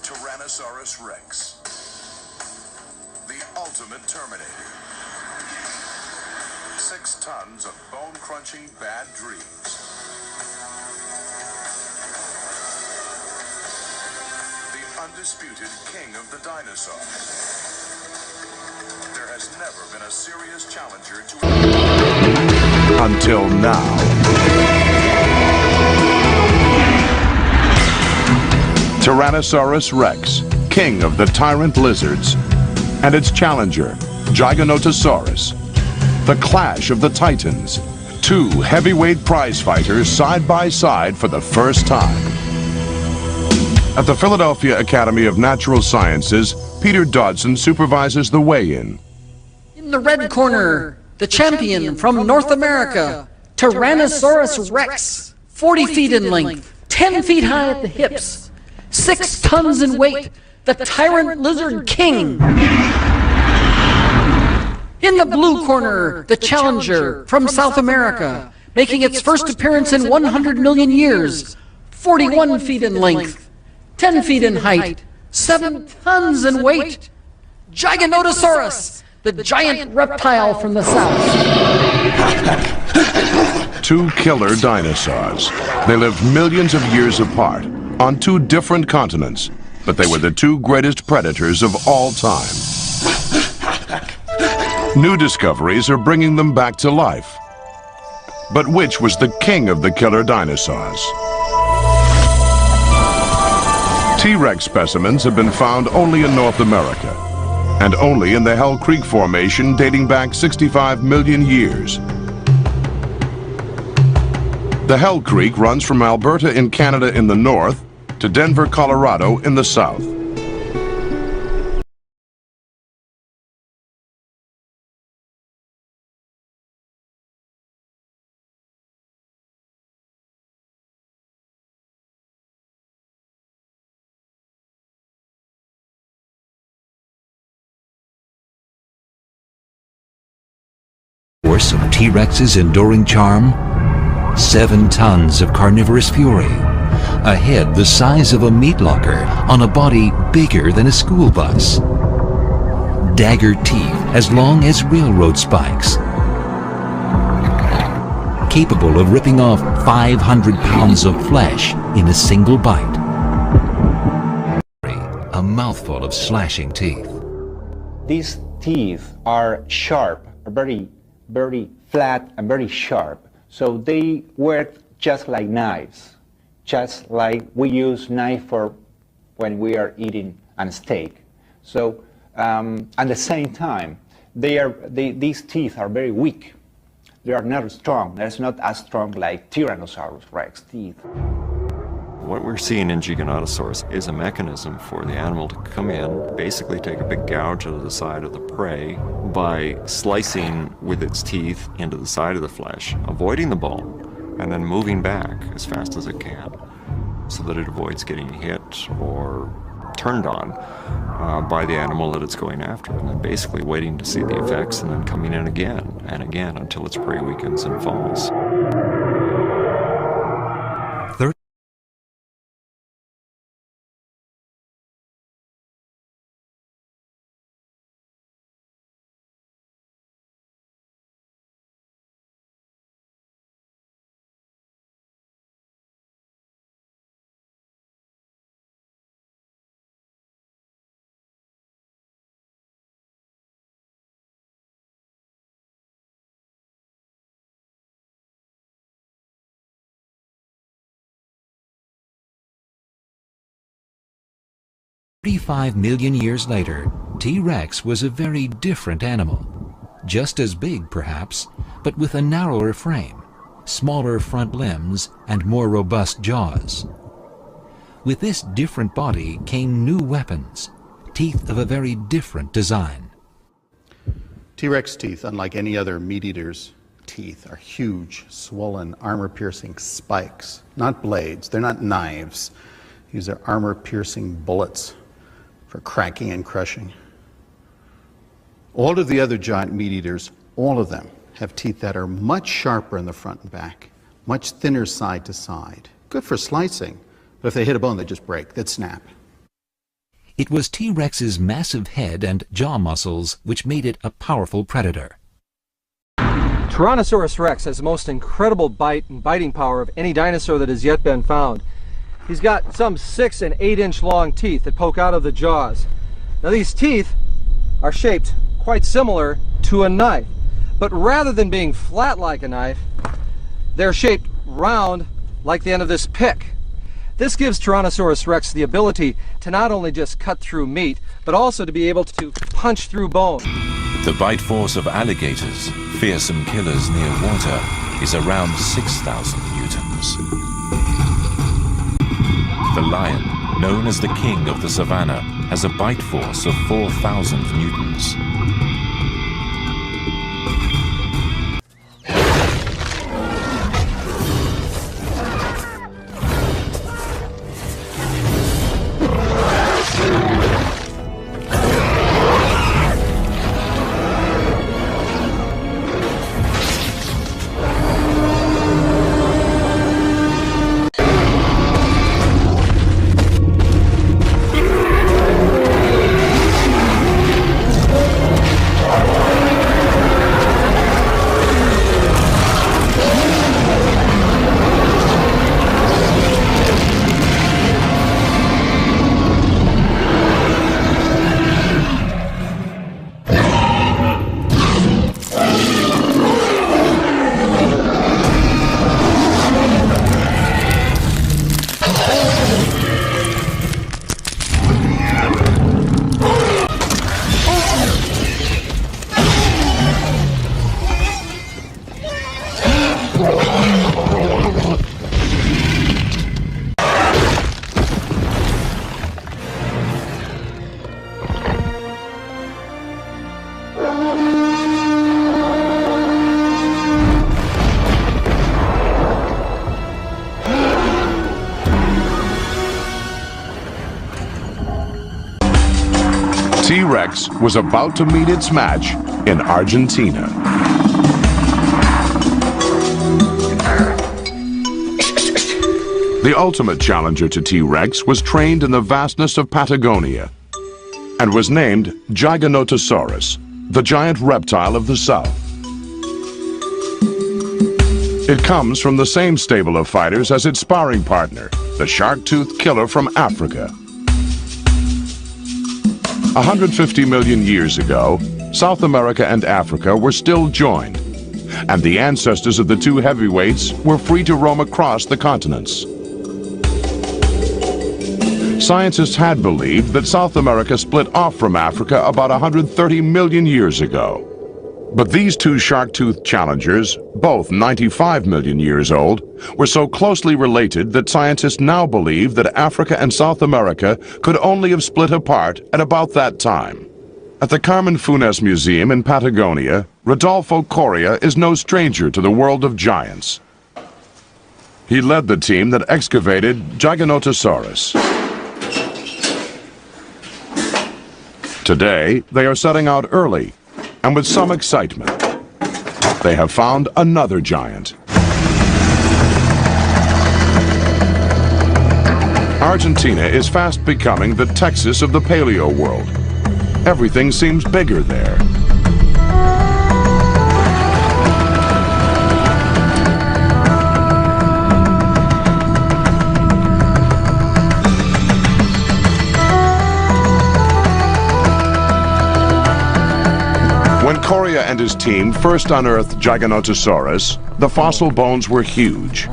Tyrannosaurus Rex, the ultimate Terminator. 6 tons of bone-crunching bad dreams. The undisputed king of the dinosaurs. There has never been a serious challenger to... Until now. Tyrannosaurus Rex, king of the tyrant lizards, and its challenger, Giganotosaurus. The clash of the titans, 2 heavyweight prize fighters side by side for the first time. At the Philadelphia Academy of Natural Sciences, Peter Dodson supervises the weigh-in. In the red corner, the champion from North America, Tyrannosaurus Rex, 40 feet in length, 10 feet high at the hips, 6 tons in weight, the tyrant lizard king. In the blue corner, the challenger from South America, making its first appearance in 100 million years, 41 feet in length, 10 feet in height, 7 tons in weight, Giganotosaurus, the giant reptile from the south. 2 killer dinosaurs. They lived millions of years apart on 2 different continents, but they were the 2 greatest predators of all time. New discoveries are bringing them back to life. But which was the king of the killer dinosaurs? T-Rex specimens have been found only in North America, and only in the Hell Creek Formation dating back 65 million years. The Hell Creek runs from Alberta in Canada in the north to Denver, Colorado in the south. Source of T-Rex's enduring charm? 7 tons of carnivorous fury, a head the size of a meat locker on a body bigger than a school bus, dagger teeth as long as railroad spikes, capable of ripping off 500 pounds of flesh in a single bite, a mouthful of slashing teeth. These teeth are sharp, very flat and very sharp. So they work just like knives, just like we use knife for when we are eating a steak. So at the same time, these teeth are very weak. They are not strong. They're not as strong like Tyrannosaurus Rex teeth. What we're seeing in Giganotosaurus is a mechanism for the animal to come in, basically take a big gouge out of the side of the prey by slicing with its teeth into the side of the flesh, avoiding the bone, and then moving back as fast as it can so that it avoids getting hit or turned on by the animal that it's going after, and then basically waiting to see the effects and then coming in again and again until its prey weakens and falls. 35 million years later, T-Rex was a very different animal. Just as big, perhaps, but with a narrower frame, smaller front limbs, and more robust jaws. With this different body came new weapons, teeth of a very different design. T-Rex teeth, unlike any other meat-eater's teeth, are huge, swollen, armor-piercing spikes, not blades. They're not knives. These are armor-piercing bullets for cracking and crushing. All of the other giant meat-eaters, all of them, have teeth that are much sharper in the front and back, much thinner side to side. Good for slicing, but if they hit a bone, they just break, they'd snap. It was T-Rex's massive head and jaw muscles which made it a powerful predator. Tyrannosaurus rex has the most incredible bite and biting power of any dinosaur that has yet been found. He's got some 6 and 8 inch long teeth that poke out of the jaws. Now these teeth are shaped quite similar to a knife, but rather than being flat like a knife, they're shaped round like the end of this pick. This gives Tyrannosaurus rex the ability to not only just cut through meat, but also to be able to punch through bone. The bite force of alligators, fearsome killers near water, is around 6,000 newtons. The lion, known as the king of the savannah, has a bite force of 4,000 newtons. T-Rex was about to meet its match in Argentina. The ultimate challenger to T-Rex was trained in the vastness of Patagonia and was named Giganotosaurus, the giant reptile of the south. It comes from the same stable of fighters as its sparring partner, the shark-toothed killer from Africa. 150 million years ago, South America and Africa were still joined, and the ancestors of the two heavyweights were free to roam across the continents. Scientists had believed that South America split off from Africa about 130 million years ago. But these two shark-toothed challengers, both 95 million years old, were so closely related that scientists now believe that Africa and South America could only have split apart at about that time. At the Carmen Funes Museum in Patagonia, Rodolfo Coria is no stranger to the world of giants. He led the team that excavated Giganotosaurus. Today, they are setting out early, and with some excitement. They have found another giant. Argentina is fast becoming the Texas of the paleo world. Everything seems bigger there. When Coria and his team first unearthed Giganotosaurus, the fossil bones were huge.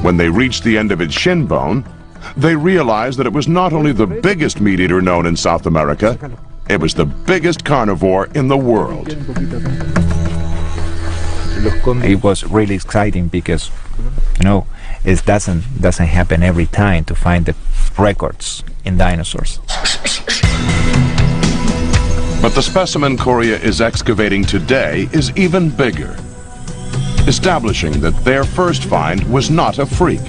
When they reached the end of its shin bone, they realized that it was not only the biggest meat eater known in South America, it was the biggest carnivore in the world. It was really exciting because, you know, it doesn't happen every time to find the records in dinosaurs. But the specimen Coria is excavating today is even bigger, establishing that their first find was not a freak.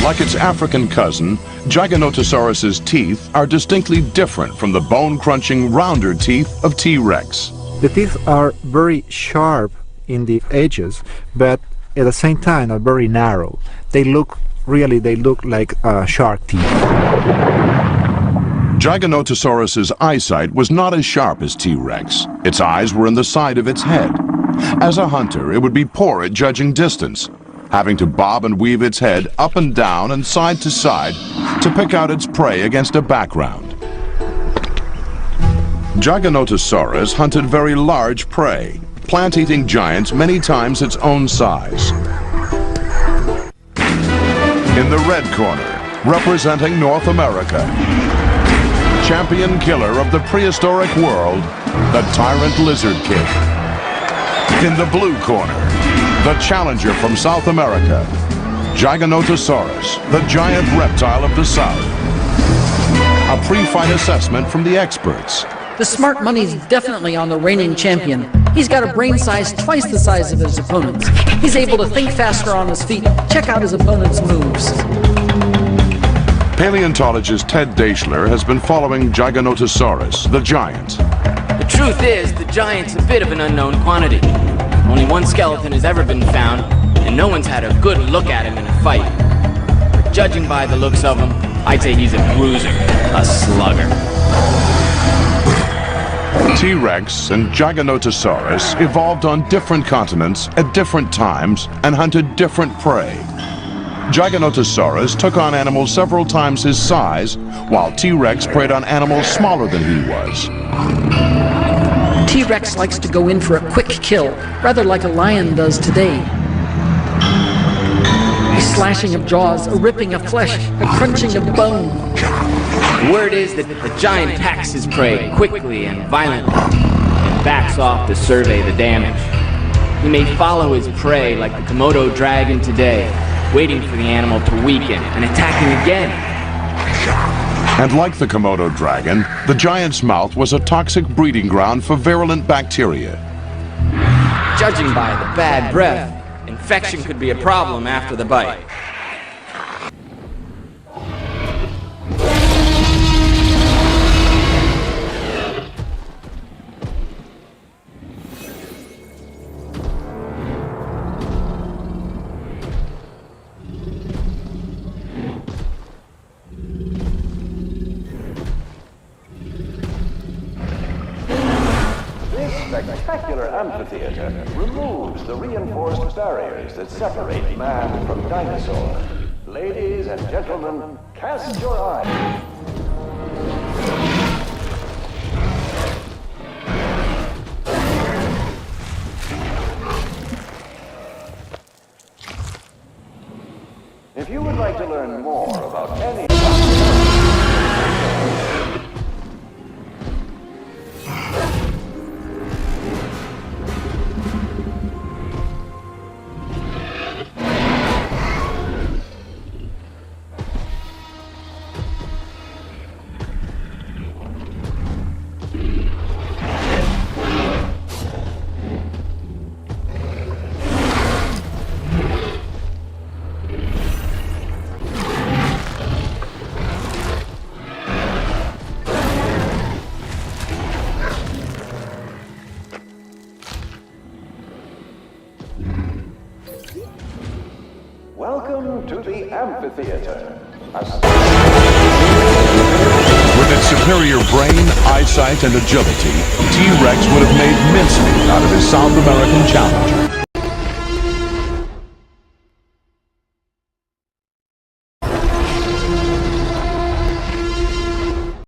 Like its African cousin, Giganotosaurus's teeth are distinctly different from the bone-crunching, rounder teeth of T-Rex. The teeth are very sharp in the edges, but at the same time are very narrow. They look like shark teeth. Giganotosaurus's eyesight was not as sharp as T-Rex. Its eyes were in the side of its head. As a hunter, it would be poor at judging distance, having to bob and weave its head up and down and side to side to pick out its prey against a background. Giganotosaurus hunted very large prey, plant-eating giants many times its own size. In the red corner, representing North America, champion killer of the prehistoric world, the tyrant lizard king. In the blue corner, the challenger from South America, Giganotosaurus, the giant reptile of the South. A pre-fight assessment from the experts. The smart money's definitely on the reigning champion. He's got a brain size twice the size of his opponents. He's able to think faster on his feet, check out his opponent's moves. Paleontologist Ted Daischler has been following Giganotosaurus, the giant. The truth is, the giant's a bit of an unknown quantity. Only one skeleton has ever been found, and no one's had a good look at him in a fight. But judging by the looks of him, I'd say he's a bruiser, a slugger. T-Rex and Giganotosaurus evolved on different continents at different times and hunted different prey. Giganotosaurus took on animals several times his size, while T-Rex preyed on animals smaller than he was. T-Rex likes to go in for a quick kill, rather like a lion does today. A slashing of jaws, a ripping of flesh, a crunching of bone. The word is that the giant attacks his prey quickly and violently, and backs off to survey the damage. He may follow his prey like the Komodo dragon today, waiting for the animal to weaken and attacking again. And like the Komodo dragon, the giant's mouth was a toxic breeding ground for virulent bacteria. Judging by the bad breath, infection could be a problem after the bite. Spectacular amphitheater removes the reinforced barriers that separate man from dinosaur. Ladies and gentlemen, cast your eyes. If you would like to learn more about any Welcome to the amphitheater. With its superior brain, eyesight, and agility, T-Rex would have made mincemeat out of his South American challenger.